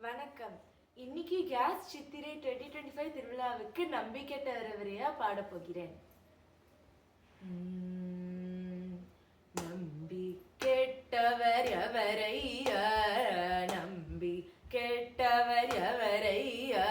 வணக்கம். இன்னைக்கு கேஸ் சித்திரை 2025 திருவிழாவுக்கு நம்பி கெட்டவரையா பாட போகிறேன். நம்பி கெட்டவர் எவரையா, நம்பி கெட்டவர் எவரையா,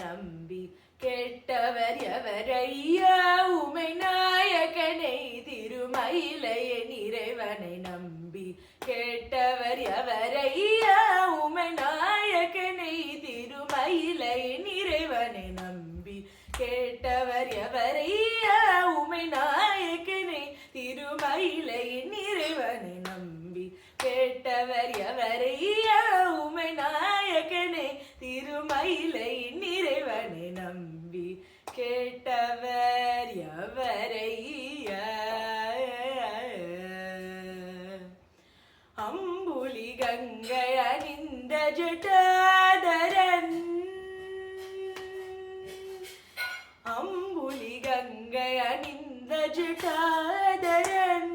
நம்பி கெட்டவர் எவரையா, உமை நாயகனை திருமயிலையின் இறைவனை நம்பி கெட்டவர் எவரையா, உமை நாயகனை திருமயிலையின் இறைவனை நம்பி கேட்டவர் எவரையா, உமை நாயகனை திருமயிலையின் இறைவனை நம்பி கேட்டவர் எவரையா, உமை நாயகனை திருமயிலையின் இறைவனை நம்பி கேட்டவர் எவரையா. அம்புலி கங்கை அணிந்த ஜட்டாதரன், அம்புலி கங்கை அணிந்த ஜட்டாதரன்,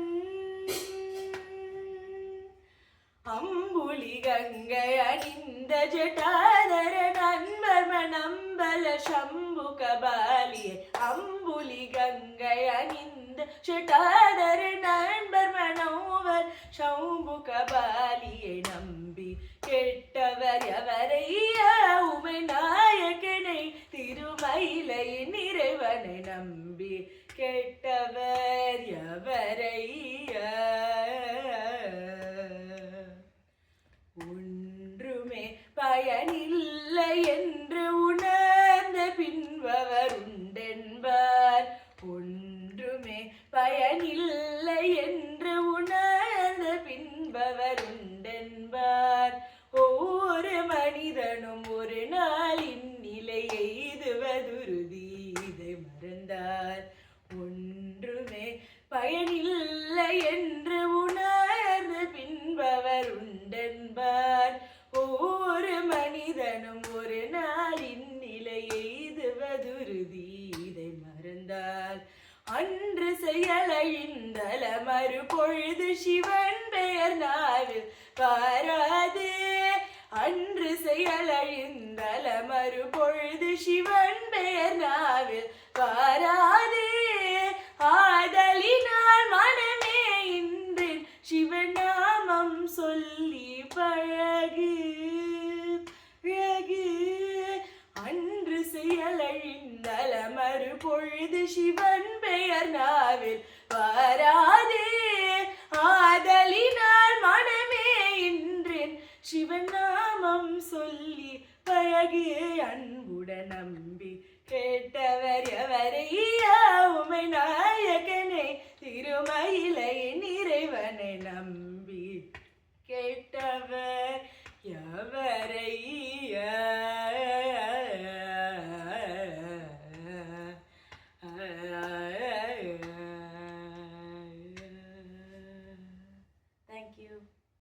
அம்புலி கங்கை அணிந்த ஜட்டாதரன், அன்பர் மணம்பல சம்பு கபாலியே, அம்புலி கங்கை அணிந்த ஜட்டாதரன், அன்பர் மணோவர் சம்பு கபாலியை நம்பி கெட்டவர் எவரையா, உமை நாயகனை திருமயிலையின் இறைவனை நம்பி கெட்டவர் எவரையா. ஒன்றுமே பயனில்லை என்று உணர்ந்த பின்பவர் உண்டென்பார், ஒன்றுமே பயனில்லை என்று உணர்ந்த பின்பவர் உண்டென்பார், ஒவ்வொரு மனிதனும் ஒரு நாளின் நிலை எய்துவதுருதி இதை மறந்தார், ஒன்றுமே பயனில்லை என்று உணர்ந்த பின்பவர் உண்டென்பார், ஒவ்வொரு மனிதனும் ஒரு நாளின் நிலை எய்துவதுருதி இதை மறந்தார், அன்று செயலைந்தல மறுபொழுது சிவன் பெயர் நாவில் பாராது, அன்று செயலைந்தல மறுபொழுது சிவன் பெயர் நாவில் பாராது, ஆதலினால் மனமே இன்றின் சிவநாமம் சொல்லி பழகு பழகு, அன்று செயலழிந்தல மறுபொழுது சிவன் பெயர் நாவில் பாராதே, ஆதலினால் மனமே இன்றின் சிவநாமம் சொல்லி பழகு, அன்புடன் நம்பி கேட்டவர் எவரையா,